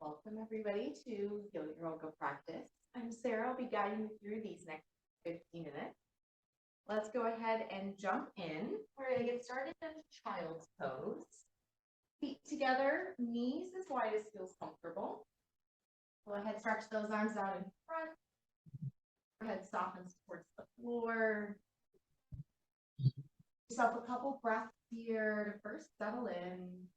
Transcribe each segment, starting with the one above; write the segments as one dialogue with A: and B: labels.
A: Welcome everybody to yoga practice. I'm Sarah. I'll be guiding you through these next 15 minutes. Let's go ahead and jump in. We're going to get started in child's pose. Feet together, knees as wide as feels comfortable. Go ahead, stretch those arms out in front. Head softens towards the floor. Give yourself a couple breaths here to first settle in.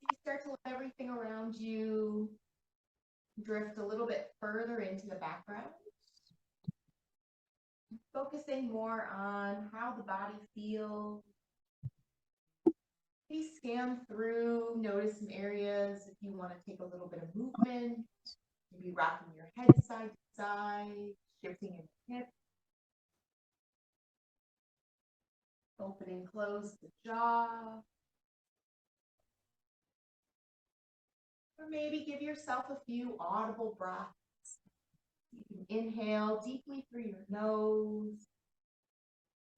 A: You start to let everything around you drift a little bit further into the background. Focusing more on how the body feels. Please scan through, notice some areas if you want to take a little bit of movement, maybe rocking your head side to side, shifting your hips. Open and close the jaw. Or maybe give yourself a few audible breaths. You can inhale deeply through your nose.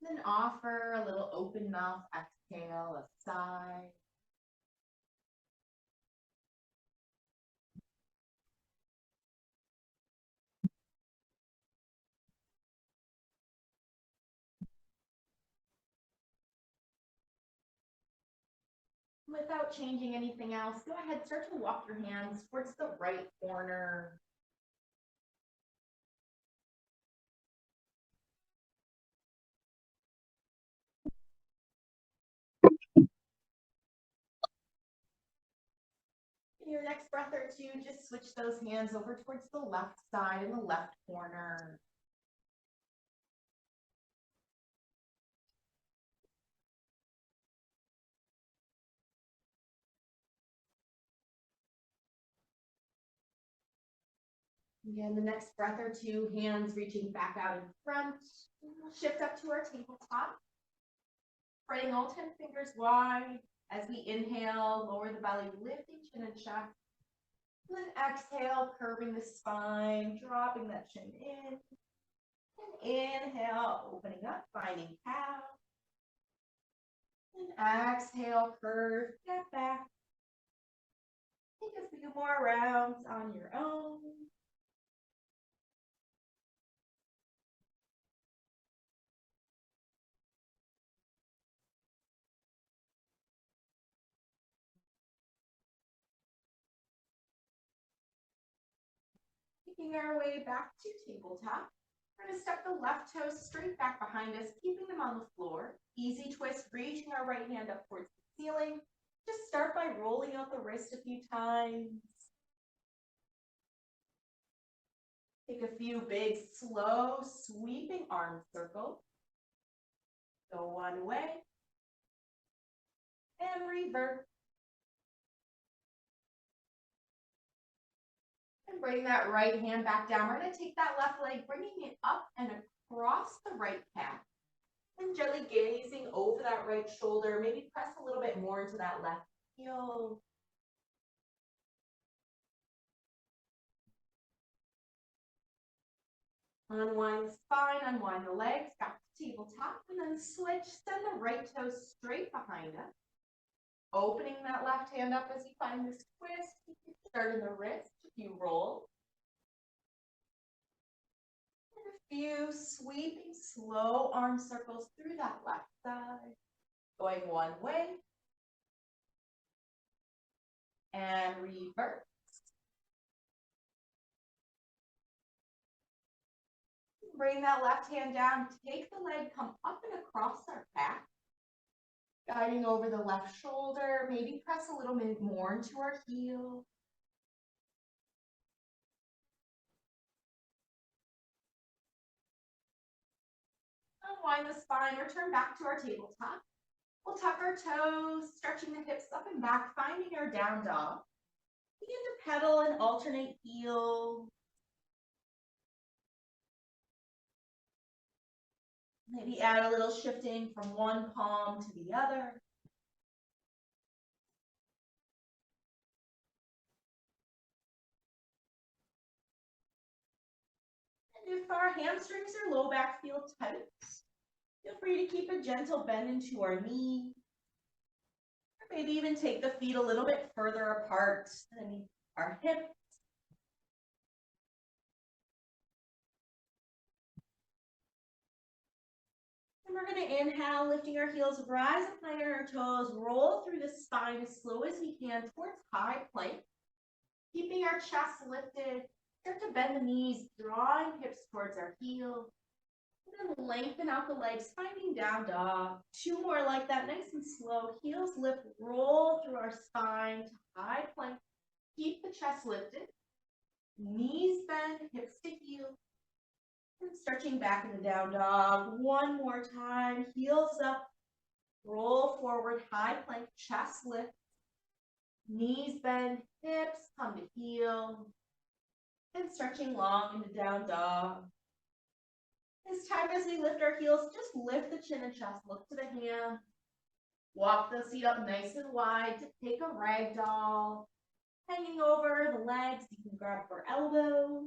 A: And then offer a little open mouth exhale, a sigh. Without changing anything else, go ahead, start to walk your hands towards the right corner. In your next breath or two, just switch those hands over towards the left side in the left corner. Again, the next breath or two, hands reaching back out in front. We'll shift up to our tabletop. Spreading all 10 fingers wide. As we inhale, lower the belly, lifting chin and chest. And then exhale, curving the spine, dropping that chin in. And inhale, opening up, finding cow. And exhale, curve, step back. Take a few more rounds on your own. Making our way back to tabletop. We're going to step the left toes straight back behind us, keeping them on the floor. Easy twist, reaching our right hand up towards the ceiling. Just start by rolling out the wrist a few times. Take a few big, slow, sweeping arm circles. Go one way. And reverse. And bring that right hand back down. We're going to take that left leg, bringing it up and across the right calf. And gently gazing over that right shoulder. Maybe press a little bit more into that left heel. Unwind the spine, unwind the legs, back to tabletop, and then switch. Send the right toes straight behind us. Opening that left hand up as you find this twist. Start in the wrist, a few rolls. And a few sweeping, slow arm circles through that left side. Going one way. And reverse. Bring that left hand down. Take the leg, come up and across our back. Guiding over the left shoulder. Maybe press a little bit more into our heel. Unwind the spine, return back to our tabletop. We'll tuck our toes, stretching the hips up and back, finding our down dog. Begin to pedal and alternate heels. Maybe add a little shifting from one palm to the other. If our hamstrings or low back feel tight, feel free to keep a gentle bend into our knee. Or maybe even take the feet a little bit further apart than our hips. And we're going to inhale, lifting our heels, rise up high on our toes, roll through the spine as slow as we can towards high plank. Keeping our chest lifted, start to bend the knees, drawing hips towards our heels. And then lengthen out the legs, finding down dog. 2 more like that, nice and slow. Heels lift, roll through our spine to high plank. Keep the chest lifted. Knees bend, hips to heel. And stretching back into down dog. 1 more time. Heels up. Roll forward, high plank, chest lift. Knees bend, hips come to heel. And stretching long into down dog. This time as we lift our heels, just lift the chin and chest, look to the hand. Walk the seat up nice and wide to take a ragdoll. Hanging over the legs, you can grab for elbow.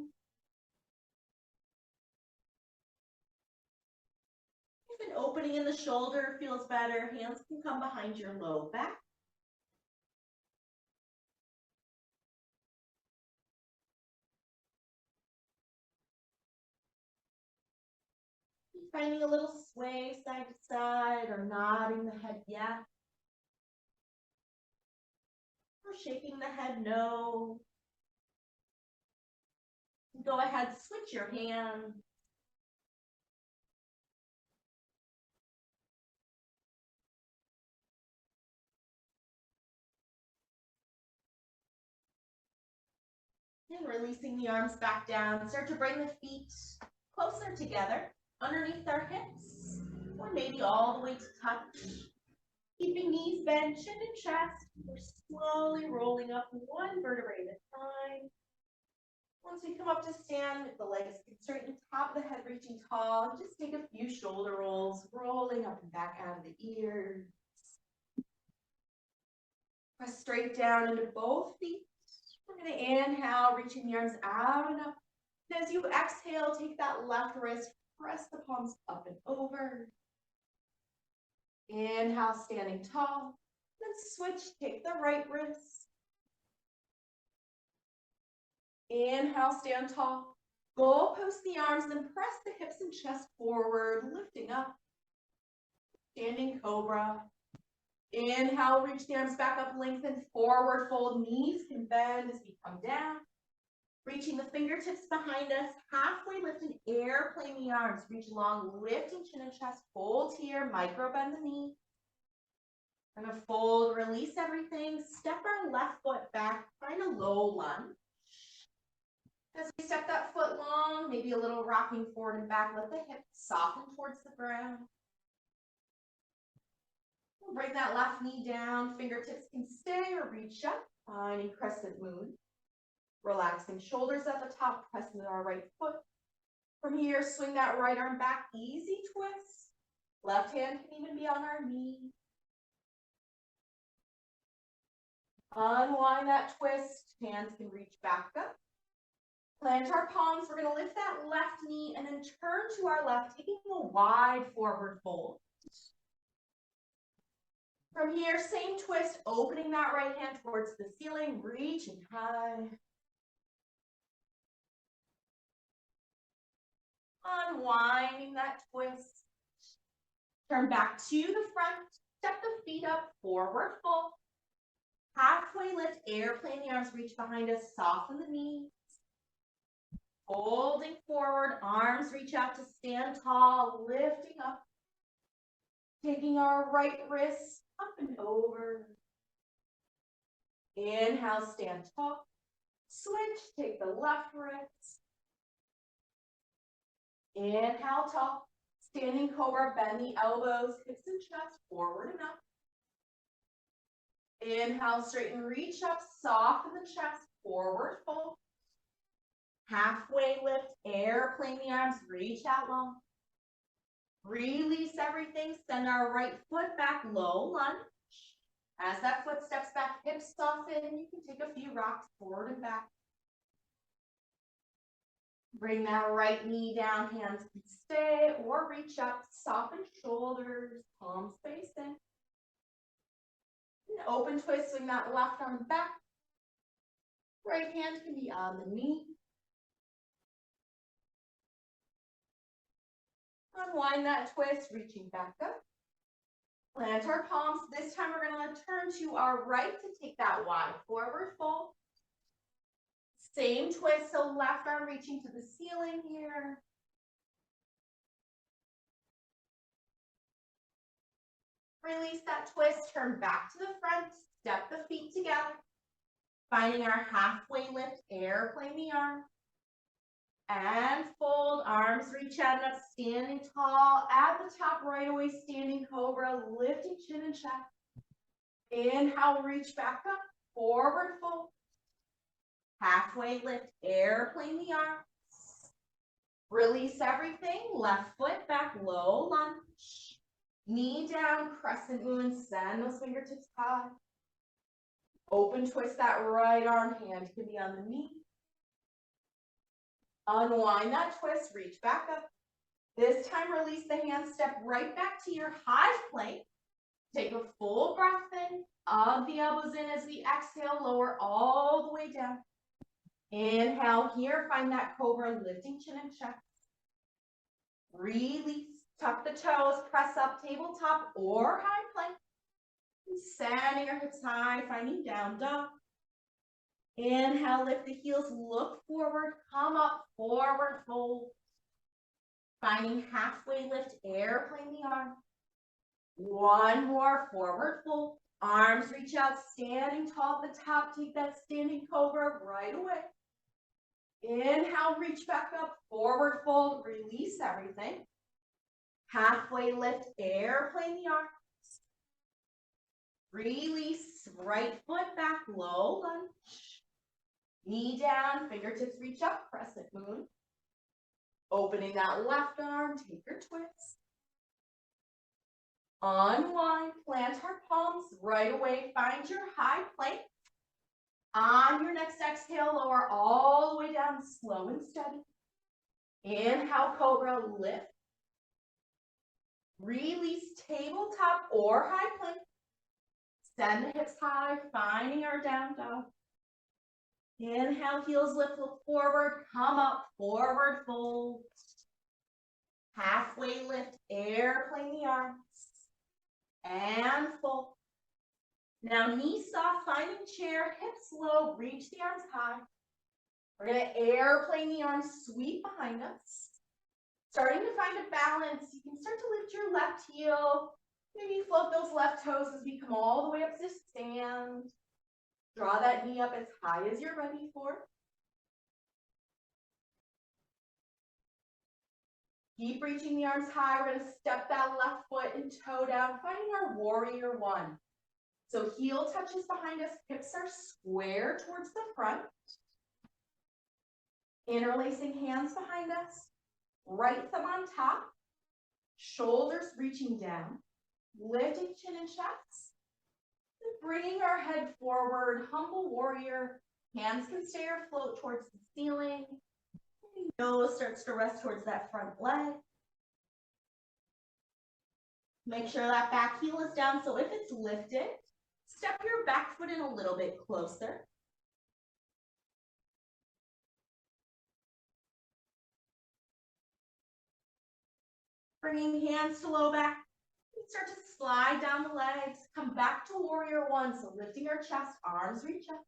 A: If an opening in the shoulder feels better, hands can come behind your low back. Finding a little sway side to side or nodding the head yes. Or shaking the head no. Go ahead, switch your hands. And releasing the arms back down. Start to bring the feet closer together underneath our hips, or maybe all the way to touch. Keeping knees bent, chin and chest. We're slowly rolling up 1 vertebrae at a time. Once we come up to stand, with the legs straighten, top of the head reaching tall, just take a few shoulder rolls, rolling up and back out of the ears. Press straight down into both feet. We're going to inhale, reaching the arms out and up. And as you exhale, take that left wrist, press the palms up and over. Inhale, standing tall. Then switch, take the right wrist. Inhale, stand tall. Goal post the arms, then press the hips and chest forward, lifting up. Standing cobra. Inhale, reach the arms back up, lengthen, forward fold. Knees can bend as we come down. Reaching the fingertips behind us, halfway lift and airplane the arms. Reach long, lifting chin and chest, fold here, micro bend the knee. We're gonna fold, release everything, step our left foot back, find a low lunge. As we step that foot long, maybe a little rocking forward and back, let the hips soften towards the ground. We'll bring that left knee down, fingertips can stay or reach up, finding crescent moon. Relaxing shoulders at the top, pressing our right foot. From here, swing that right arm back, easy twist. Left hand can even be on our knee. Unwind that twist, hands can reach back up. Plant our palms, we're gonna lift that left knee and then turn to our left, taking a wide forward fold. From here, same twist, opening that right hand towards the ceiling, reaching high. Unwinding that twist. Turn back to the front, step the feet up, forward fold. Halfway lift, airplane the arms, reach behind us, soften the knees. Folding forward, arms reach out to stand tall, lifting up. Taking our right wrist up and over. Inhale, stand tall. Switch, take the left wrist. Inhale, tall. Standing cobra, bend the elbows, hips and chest, forward and up. Inhale, straighten, reach up, soften the chest, forward fold. Halfway lift, airplane the arms, reach out long. Release everything, send our right foot back, low lunge. As that foot steps back, hips soften, you can take a few rocks forward and back. Bring that right knee down, hands can stay or reach up, soften shoulders, palms facing. An open twist, swing that left arm back. Right hand can be on the knee. Unwind that twist, reaching back up. Plant our palms. This time we're going to turn to our right to take that wide forward fold. Same twist, so left arm reaching to the ceiling here. Release that twist, turn back to the front, step the feet together. Finding our halfway lift, airplane the arm. And fold, arms reach out and up, standing tall. At the top, right away, standing cobra, lifting chin and chest. Inhale, reach back up, forward fold. Halfway lift, airplane the arms. Release everything, left foot back, low lunge. Knee down, crescent moon, send those fingertips high. Open twist that right arm, hand can be on the knee. Unwind that twist, reach back up. This time, release the hand, step right back to your high plank. Take a full breath in, hug the elbows in as we exhale, lower all the way down. Inhale here, find that cobra, lifting chin and chest. Release, tuck the toes, press up, tabletop or high plank. Sending our hips high, finding down dog. Inhale, lift the heels, look forward, come up, forward fold. Finding halfway lift, airplane the arm. One more, forward fold. Arms reach out, standing tall at the top. Take that standing cobra right away. Inhale, reach back up, forward fold, release everything. Halfway lift, airplane the arms. Release, right foot back, low lunge. Knee down, fingertips reach up, crescent moon. Opening that left arm, take your twist. Unwind, plant our palms right away, find your high plank. On your next exhale, lower all the way down, slow and steady. Inhale, cobra, lift. Release, tabletop or high plank. Send the hips high, finding our down dog. Inhale, heels lift, look forward, come up, forward fold. Halfway lift, airplane the arms. And fold. Now knees soft, finding chair, hips low, reach the arms high. We're going to airplane the arms, sweep behind us. Starting to find a balance, you can start to lift your left heel. Maybe float those left toes as we come all the way up to stand. Draw that knee up as high as you're ready for. Keep reaching the arms high. We're going to step that left foot and toe down, finding our warrior one. So heel touches behind us, hips are square towards the front. Interlacing hands behind us, right thumb on top, shoulders reaching down, lifting chin and chest. Bringing our head forward, humble warrior. Hands can stay or float towards the ceiling. Nose starts to rest towards that front leg. Make sure that back heel is down. So if it's lifted, step your back foot in a little bit closer. Bringing hands to low back. Start to slide down the legs, come back to warrior one. So lifting our chest, arms reach up.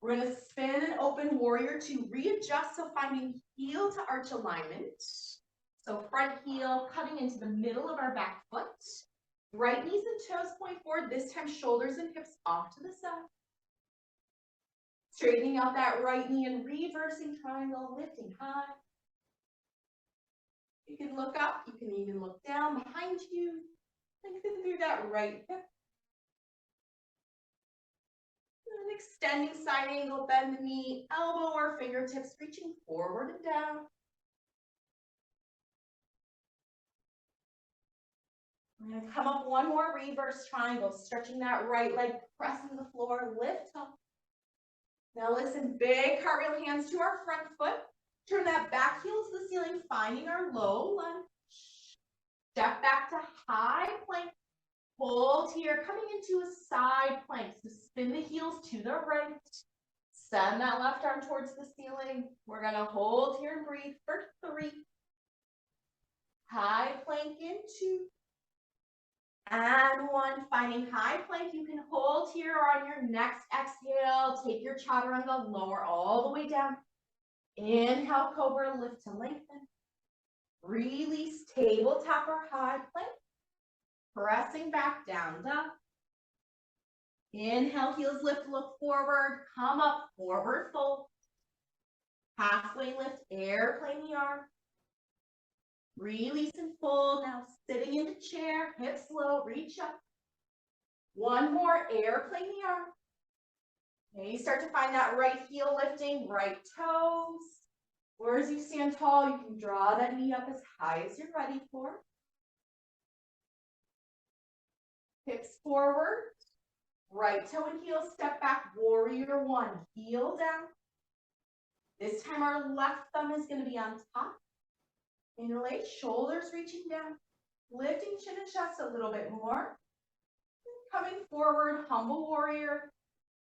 A: We're going to spin and open warrior two, readjust. So finding heel to arch alignment. So front heel cutting into the middle of our back foot. Right knees and toes point forward. This time shoulders and hips off to the side. Straightening out that right knee and reversing triangle, lifting high. You can look up, you can even look down behind you. Lengthen through that right hip. And extending side angle, bend the knee, elbow or fingertips reaching forward and down. We're going to come up one more reverse triangle, stretching that right leg, pressing the floor, lift up. Now listen, big cartwheel hands to our front foot. Turn that back heel to the ceiling, finding our low lunge. Step back to high plank. Hold here, coming into a side plank. So spin the heels to the right. Send that left arm towards the ceiling. We're gonna hold here and breathe for 3. High plank in 2. And 1. Finding high plank, you can hold here on your next exhale. Take your chaturanga, lower all the way down. Inhale, cobra, lift to lengthen. Release, tabletop or high plank. Pressing back down, dog. Inhale, heels lift, look forward. Come up, forward fold. Halfway lift, airplane the arm. Release and fold. Now sitting into chair, hips low, reach up. 1 more, airplane the arm. Maybe start to find that right heel lifting, right toes. Or as you stand tall, you can draw that knee up as high as you're ready for. Hips forward, right toe and heel, step back, warrior 1, heel down. This time our left thumb is going to be on top. Interlace, shoulders reaching down, lifting chin and chest a little bit more. Coming forward, humble warrior.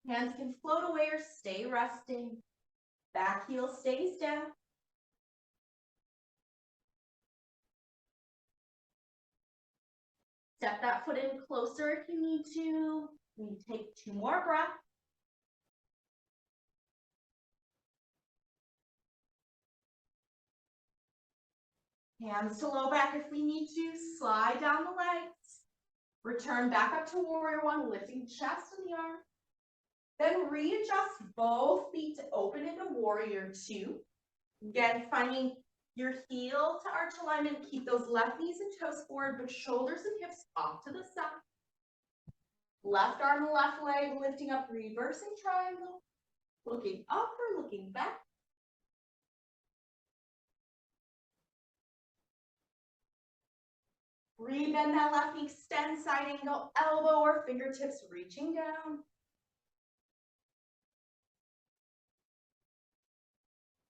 A: Hands can float away or stay resting. Back heel stays down. Step that foot in closer if you need to. You take 2 more breaths. Hands to low back if we need to. Slide down the legs. Return back up to warrior 1, lifting chest and the arm. Then readjust both feet to open into warrior 2. Again, finding your heel to arch alignment. Keep those left knees and toes forward, but shoulders and hips off to the side. Left arm, left leg, lifting up, reversing triangle. Looking up or looking back. Rebend that left knee, extend side angle, elbow or fingertips reaching down.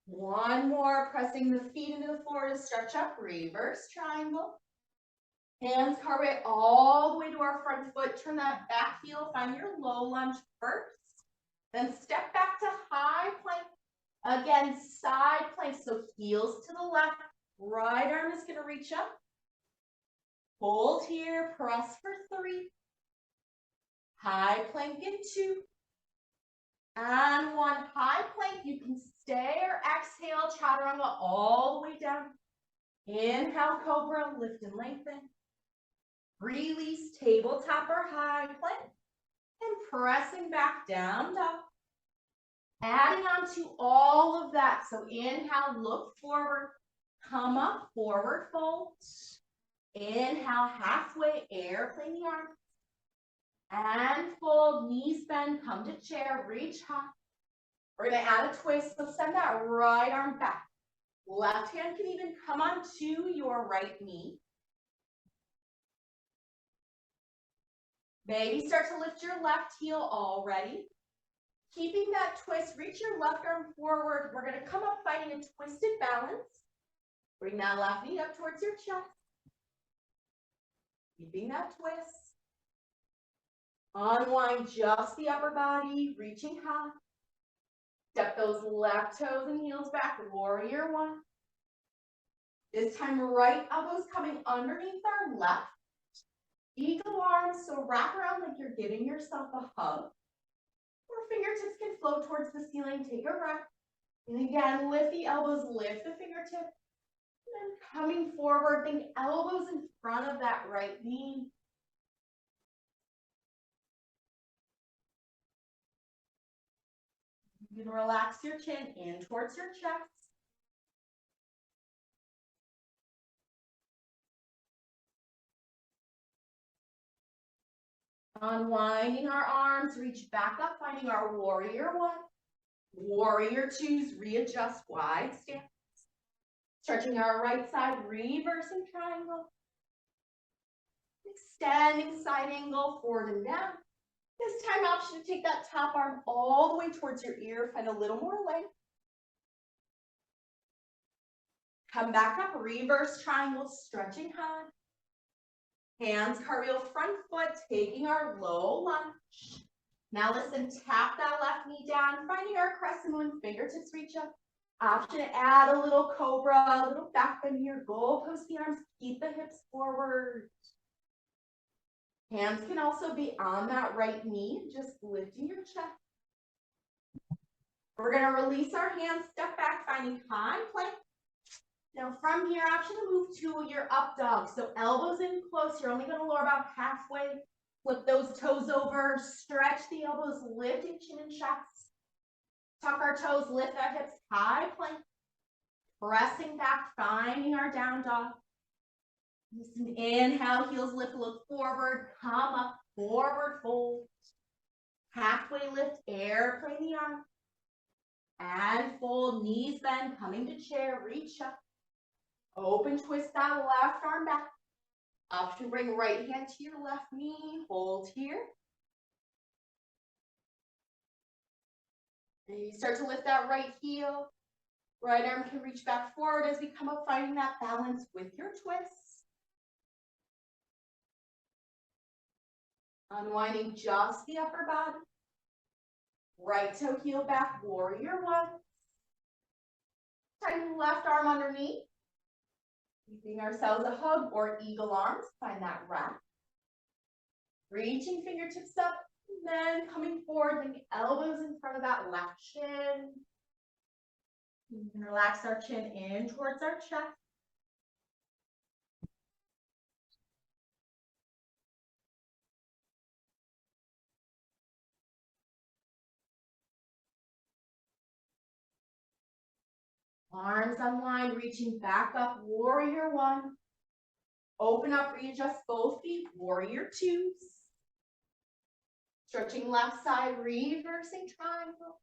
A: One more, pressing the feet into the floor to stretch up, reverse triangle. Hands carve it all the way to our front foot. Turn that back heel, find your low lunge first. Then step back to high plank. Again, side plank, so heels to the left. Right arm is going to reach up. Hold here, press for 3. High plank in 2. And 1, high plank. You can stay or exhale, chaturanga all the way down. Inhale, cobra, lift and lengthen. Release, tabletop or high plank. And pressing back down, dog. Adding on to all of that. So inhale, look forward. Come up, forward fold. Inhale, halfway, airplane the arm. And fold, knees bend, come to chair, reach high. We're going to add a twist, so send that right arm back. Left hand can even come onto your right knee. Maybe start to lift your left heel already. Keeping that twist, reach your left arm forward. We're going to come up finding a twisted balance. Bring that left knee up towards your chest. Keeping that twist. Unwind just the upper body, reaching high. Step those left toes and heels back, warrior 1. This time, right elbows coming underneath our left. Eagle arms, so wrap around like you're giving yourself a hug. Or fingertips can float towards the ceiling, take a breath. And again, lift the elbows, lift the fingertips. And then coming forward, think elbows in front of that right knee. You can relax your chin in towards your chest. Unwinding our arms, reach back up, finding our warrior 1. Warrior 2s, readjust, wide stance. Stretching our right side, reversing triangle. Extending side angle, forward and down. This time option to take that top arm all the way towards your ear, find a little more length. Come back up, reverse triangle, stretching high. Hands cartwheel front foot, taking our low lunge. Now listen, tap that left knee down, finding our crescent moon, fingertips reach up. Option to add a little cobra, a little back bend here, goal post the arms, keep the hips forward. Hands can also be on that right knee, just lifting your chest. We're gonna release our hands, step back, finding high plank. Now from here, option to move to your up dog. So elbows in close, you're only gonna lower about halfway. Flip those toes over, stretch the elbows, lifting chin and chest. Tuck our toes, lift our hips, high plank. Pressing back, finding our down dog. Listen, inhale, heels lift, look forward, come up, forward fold. Halfway lift, airplane the arm. And fold, knees bend, coming to chair, reach up. Open, twist that left arm back. Option, bring right hand to your left knee, hold here. And you start to lift that right heel. Right arm can reach back forward as we come up, finding that balance with your twists. Unwinding just the upper body. Right toe heel back, warrior one. Tighten left arm underneath. Giving ourselves a hug or eagle arms, find that wrap. Reaching fingertips up, and then coming forward, bring the elbows in front of that left shin. We can relax our chin in towards our chest. Arms unwind, reaching back up, warrior one. Open up, readjust both feet, warrior twos. Stretching left side, reversing triangle.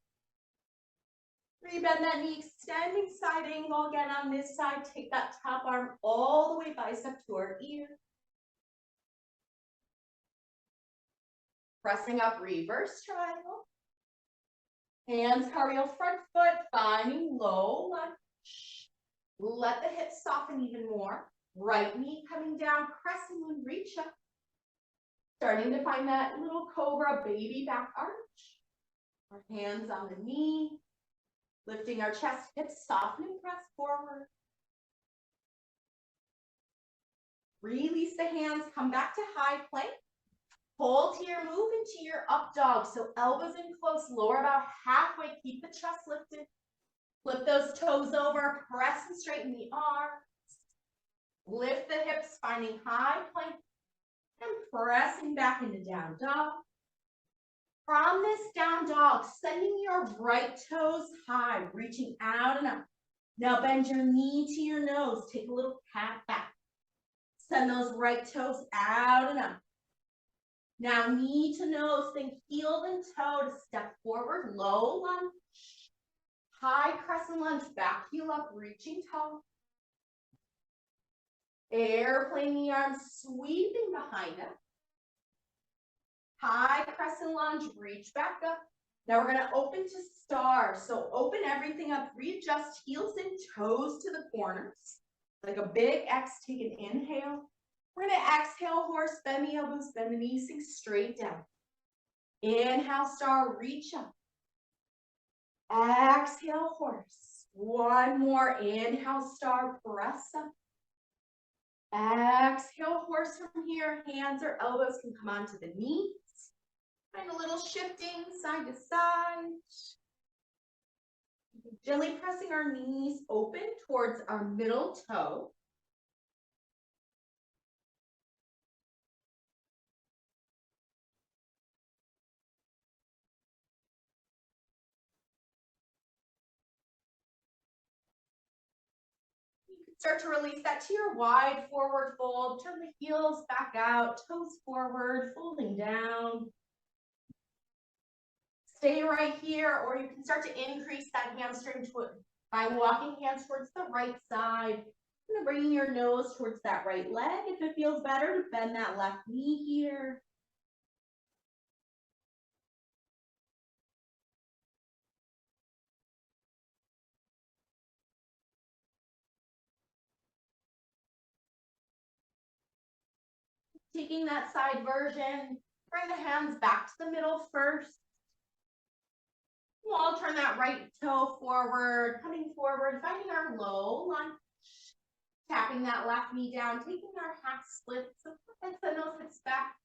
A: Rebend that knee, extending side angle again on this side. Take that top arm all the way bicep to our ear. Pressing up, reverse triangle. Hands cartwheel front foot, finding low lunge. Let the hips soften even more. Right knee coming down, crescent moon, reach up. Starting to find that little cobra baby back arch. Our hands on the knee. Lifting our chest, hips softening, press forward. Release the hands, come back to high plank. Hold here, move into your up dog. So elbows in close, lower about halfway, keep the chest lifted. Flip those toes over, press and straighten the arms. Lift the hips, finding high plank, and pressing back into down dog. From this down dog, sending your right toes high, reaching out and up. Now bend your knee to your nose, take a little cat back. Send those right toes out and up. Now knee to nose, think heel and toe to step forward, low lunge. High crescent lunge, back heel up, reaching toe. Airplane the arms, sweeping behind us. High crescent lunge, reach back up. Now we're gonna open to star. So open everything up, readjust, heels in, toes to the corners. Like a big X, take an inhale. We're gonna exhale, horse, bend the elbows, bend the knees, sink straight down. Inhale, star, reach up. Exhale, horse. One more, inhale, star, press up. Exhale, horse from here. Hands or elbows can come onto the knees. Find a little shifting side to side. Gently pressing our knees open towards our middle toe. Start to release that to your wide forward fold. Turn the heels back out, toes forward, folding down. Stay right here, or you can start to increase that hamstring by walking hands towards the right side. And bringing your nose towards that right leg. If it feels better, to bend that left knee here. Taking that side version, bring the hands back to the middle first. We'll all turn that right toe forward, coming forward, finding our low lunge, tapping that left knee down, taking our half split, so send those hips back,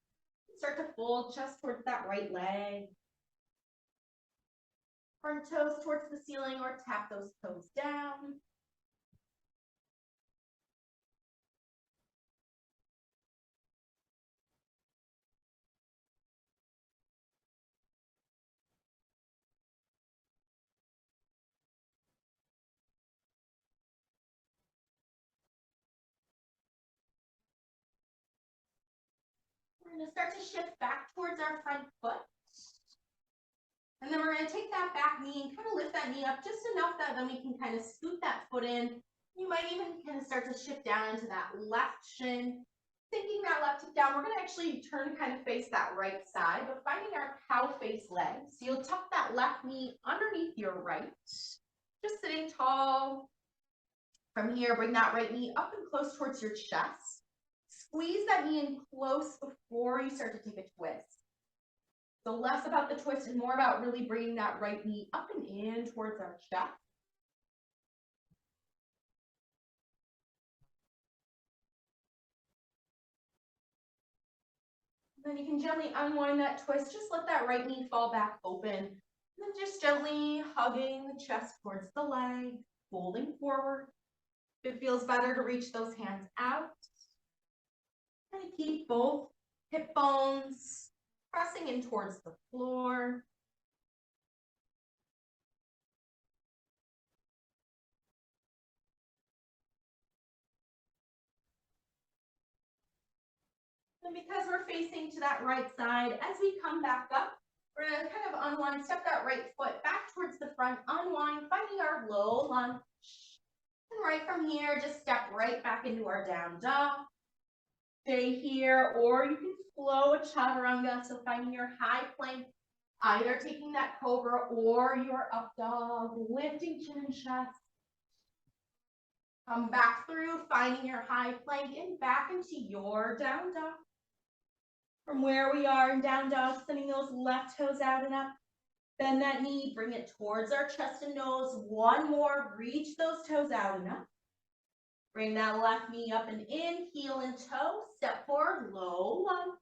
A: start to fold just towards that right leg. Front toes towards the ceiling or tap those toes down. We're going to start to shift back towards our front foot. And then we're going to take that back knee and kind of lift that knee up just enough that then we can kind of scoot that foot in. You might even kind of start to shift down into that left shin. Sinking that left hip down, we're going to actually turn kind of face that right side, but finding our cow face leg. So you'll tuck that left knee underneath your right, just sitting tall. From here, bring that right knee up and close towards your chest. Squeeze that knee in close before you start to take a twist. So less about the twist and more about really bringing that right knee up and in towards our chest. Then you can gently unwind that twist. Just let that right knee fall back open. And then just gently hugging the chest towards the leg, folding forward. If it feels better to reach those hands out. And keep both hip bones pressing in towards the floor. And because we're facing to that right side, as we come back up, we're going to kind of unwind, step that right foot back towards the front, unwind, finding our low lunge. And right from here, just step right back into our down dog. Stay here, or you can flow a chaturanga, so finding your high plank, either taking that cobra or your up dog, lifting chin and chest. Come back through, finding your high plank and back into your down dog. From where we are in down dog, sending those left toes out and up. Bend that knee, bring it towards our chest and nose. One more, reach those toes out and up. Bring that left knee up and in, heel and toe, step forward, low lunge.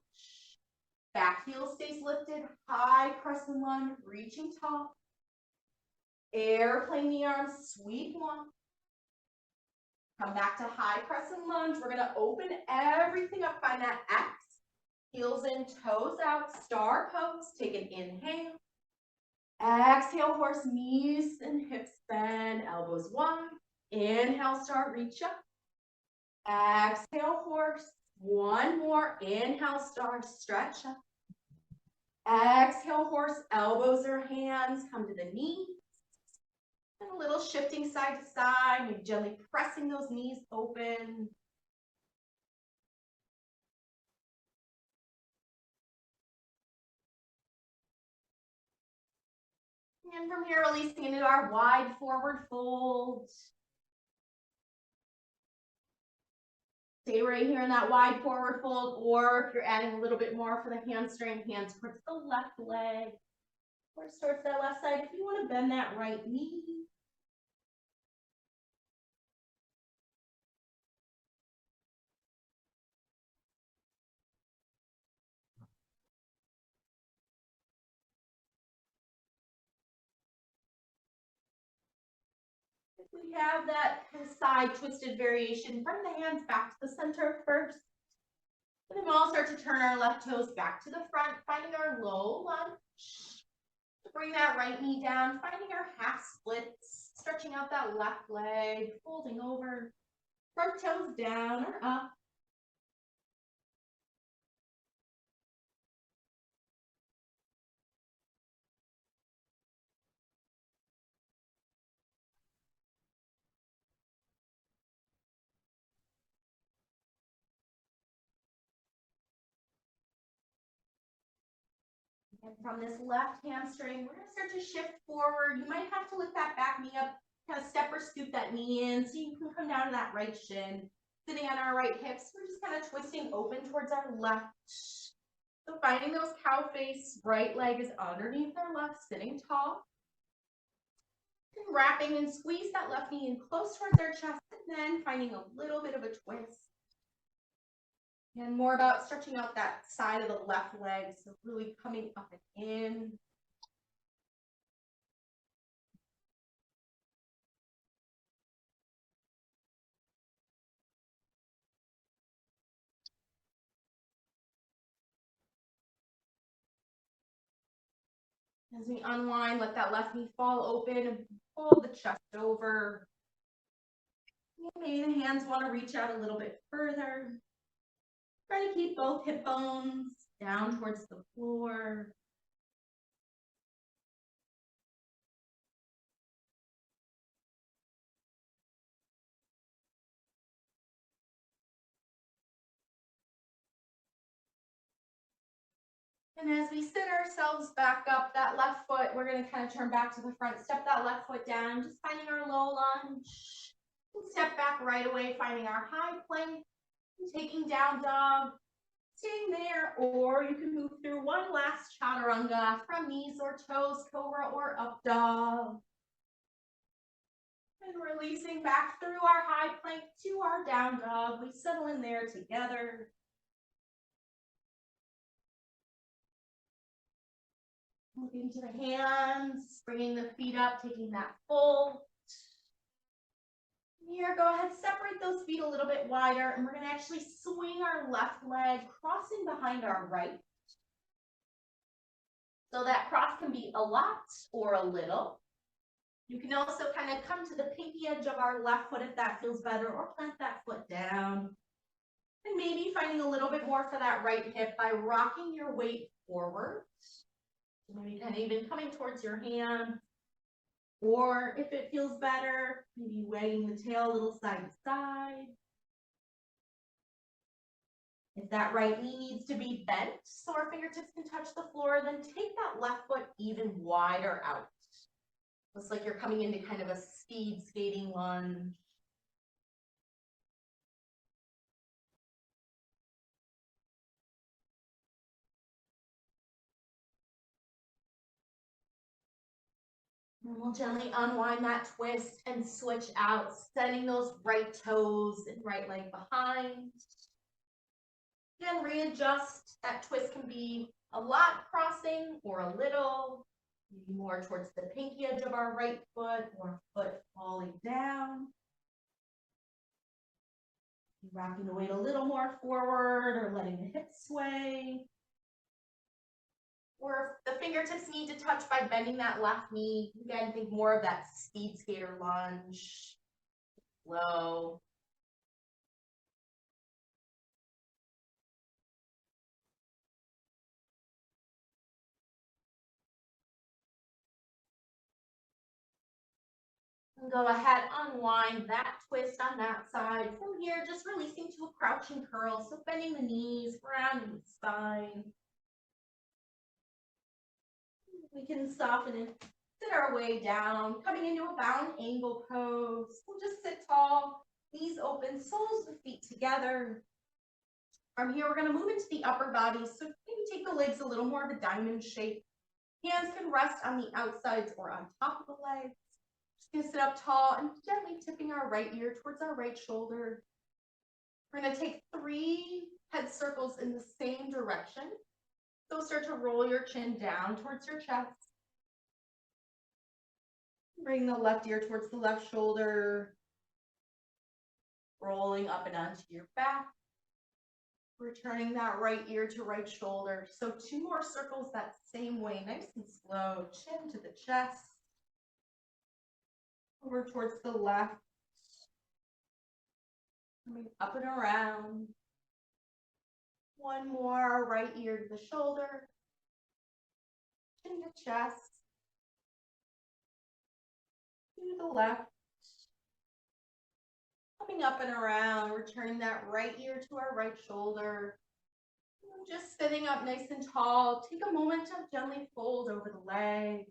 A: Back heel stays lifted, high crescent lunge, reaching tall. Airplane the arms, sweep one. Come back to high crescent lunge. We're gonna open everything up, find that X. Heels in, toes out, star pose. Take an inhale. Exhale, horse, knees and hips bend, elbows wide. Inhale, star, reach up. Exhale, horse. One more. Inhale, star, stretch up. Exhale, horse, elbows or hands come to the knees. And a little shifting side to side, maybe gently pressing those knees open. And from here, releasing into our wide forward fold. Stay right here in that wide forward fold, or if you're adding a little bit more for the hamstring, hands towards the left leg, or towards that left side. If you want to bend that right knee. If we have that side twisted variation, bring the hands back to the center first. And then we'll all start to turn our left toes back to the front, finding our low lunge. Bring that right knee down, finding our half splits, stretching out that left leg, folding over, front toes down or up. And from this left hamstring, we're going to start to shift forward. You might have to lift that back knee up, kind of step or scoot that knee in so you can come down to that right shin. sitting on our right hips. We're just kind of twisting open towards our left. So finding those cow face, right leg is underneath our left, sitting tall. And wrapping and squeeze that left knee in close towards our chest, and then finding a little bit of a twist. And more about stretching out that side of the left leg, so really coming up and in. As we unwind, let that left knee fall open and pull the chest over. Maybe the hands want to reach out a little bit further. Try to keep both hip bones down towards the floor. And as we sit ourselves back up, that left foot, we're going to kind of turn back to the front, step that left foot down, just finding our low lunge. Step back right away, finding our high plank, taking down dog, staying there, or you can move through one last chaturanga from knees or toes, cobra or up dog. And releasing back through our high plank to our down dog. We settle in there together. Moving to the hands, bringing the feet up, taking that fold. Here, go ahead, separate those feet a little bit wider, and we're going to actually swing our left leg, crossing behind our right. So that cross can be a lot or a little. You can also kind of come to the pinky edge of our left foot if that feels better, or plant that foot down. And maybe finding a little bit more for that right hip by rocking your weight forward. Maybe kind of even coming towards your hand. Or if it feels better, maybe wagging the tail a little side to side. If that right knee needs to be bent so our fingertips can touch the floor, then take that left foot even wider out. Looks like you're coming into kind of a speed skating lunge. And we'll gently unwind that twist and switch out, sending those right toes and right leg behind. Again, readjust. That twist can be a lot crossing or a little, maybe more towards the pinky edge of our right foot or foot falling down. Rocking the weight a little more forward or letting the hips sway. Or if the fingertips need to touch by bending that left knee, again, think more of that speed skater lunge. Low. And go ahead, unwind that twist on that side. From here, just releasing to a crouching curl. So bending the knees, rounding the spine. We can soften and sit our way down, coming into a bound angle pose. We'll just sit tall, knees open, soles of the feet together. From here, we're going to move into the upper body. So maybe take the legs a little more of a diamond shape. Hands can rest on the outsides or on top of the legs. Just going to sit up tall and gently tipping our right ear towards our right shoulder. We're going to take 3 head circles in the same direction. So start to roll your chin down towards your chest. Bring the left ear towards the left shoulder. Rolling up and onto your back. Returning that right ear to right shoulder. So 2 more circles that same way, nice and slow. Chin to the chest. Over towards the left. Coming up and around. 1 more, right ear to the shoulder. Chin to chest. To the left. Coming up and around, returning that right ear to our right shoulder. Just sitting up nice and tall. Take a moment to gently fold over the leg.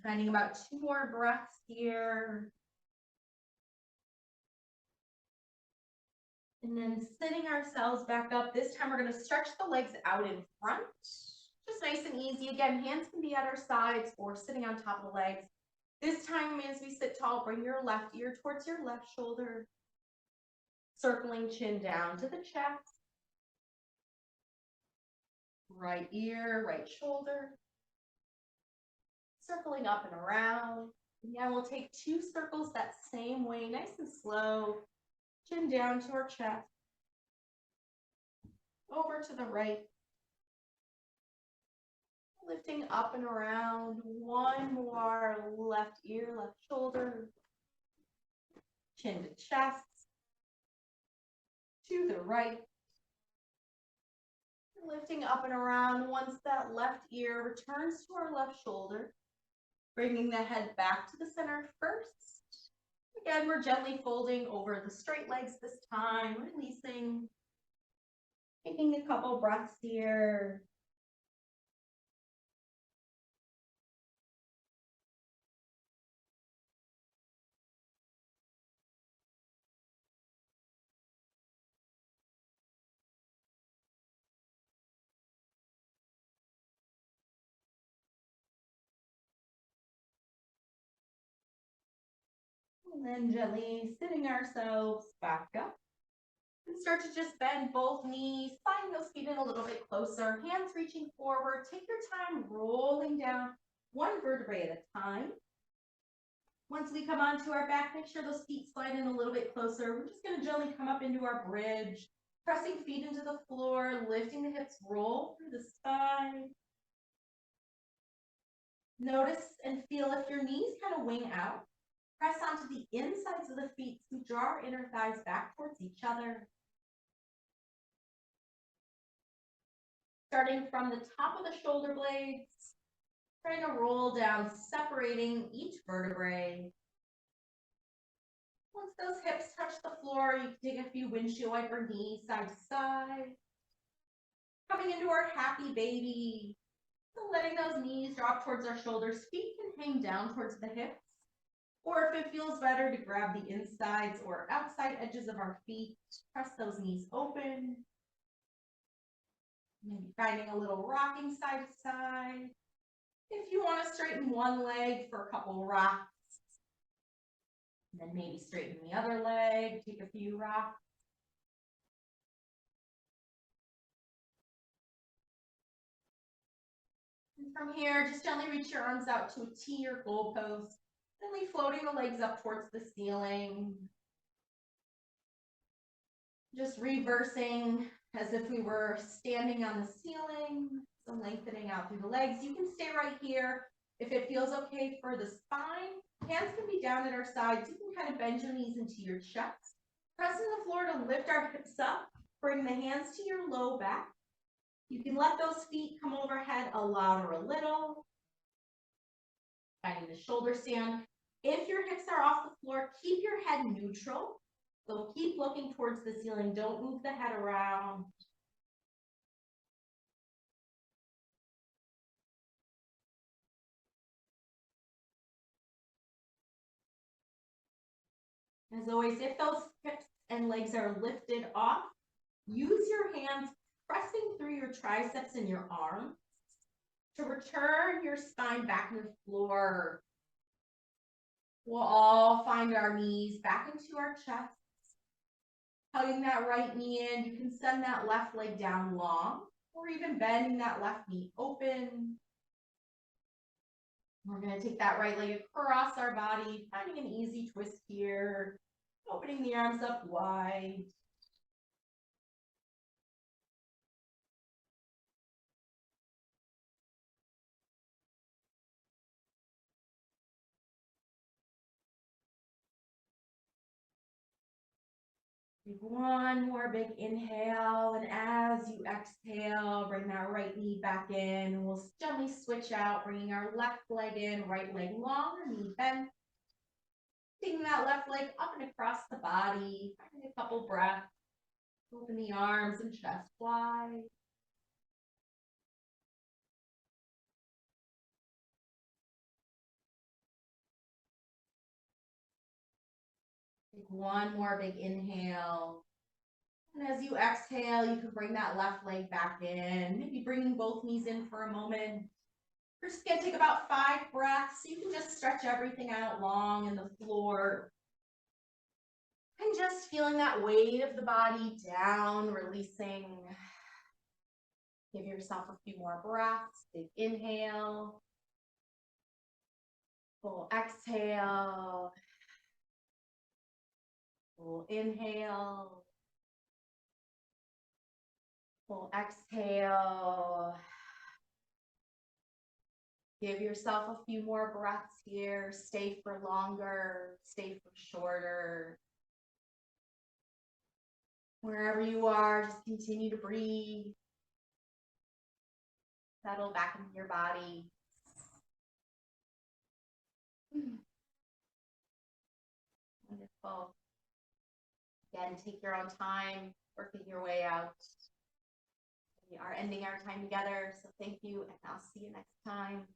A: Finding about 2 more breaths here. And then sitting ourselves back up. This time we're going to stretch the legs out in front. Just nice and easy. Again, hands can be at our sides or sitting on top of the legs. This time as we sit tall, bring your left ear towards your left shoulder. Circling chin down to the chest. Right ear, right shoulder. Circling up and around. Yeah, we'll take 2 circles that same way, nice and slow. Chin down to our chest. Over to the right. Lifting up and around. 1 more. Left ear, left shoulder. Chin to chest. To the right. Lifting up and around. Once that left ear returns to our left shoulder. Bringing the head back to the center first. Again, we're gently folding over the straight legs this time, releasing. Taking a couple breaths here. And then gently sitting ourselves back up. And start to just bend both knees, sliding those feet in a little bit closer, hands reaching forward. Take your time rolling down 1 vertebrae at a time. Once we come onto our back, make sure those feet slide in a little bit closer. We're just going to gently come up into our bridge, pressing feet into the floor, lifting the hips, roll through the spine. Notice and feel if your knees kind of wing out. Press onto the insides of the feet to draw our inner thighs back towards each other. Starting from the top of the shoulder blades, trying to roll down, separating each vertebrae. Once those hips touch the floor, you can take a few windshield wiper knees side to side. Coming into our happy baby. So letting those knees drop towards our shoulders, feet can hang down towards the hips. Or if it feels better to grab the insides or outside edges of our feet, press those knees open. Maybe finding a little rocking side to side. If you want to straighten one leg for a couple rocks, and then maybe straighten the other leg, take a few rocks. And from here, just gently reach your arms out to a T or goal pose. Gently floating the legs up towards the ceiling. Just reversing as if we were standing on the ceiling. So lengthening out through the legs. You can stay right here. If it feels okay for the spine, hands can be down at our sides. You can kind of bend your knees into your chest. Pressing the floor to lift our hips up. Bring the hands to your low back. You can let those feet come overhead a lot or a little. Finding the shoulder stand. If your hips are off the floor, keep your head neutral. So keep looking towards the ceiling. Don't move the head around. As always, if those hips and legs are lifted off, use your hands pressing through your triceps and your arms to return your spine back to the floor. We'll all find our knees back into our chests. Hugging that right knee in, you can send that left leg down long, or even bending that left knee open. We're going to take that right leg across our body, finding an easy twist here, opening the arms up wide. Take one more big inhale, and as you exhale, bring that right knee back in. We'll gently switch out, bringing our left leg in, right leg long, knee bent. Taking that left leg up and across the body, finding a couple breaths. Open the arms and chest wide. One more big inhale. And as you exhale, you can bring that left leg back in, maybe bringing both knees in for a moment. We're just gonna take about 5 breaths. You can just stretch everything out long in the floor. And just feeling that weight of the body down, releasing. Give yourself a few more breaths. Big inhale. Full exhale. Full inhale. Full exhale. Give yourself a few more breaths here. Stay for longer, stay for shorter. Wherever you are, just continue to breathe. Settle back into your body. Wonderful. Again, take your own time, working your way out. We are ending our time together, so thank you, and I'll see you next time.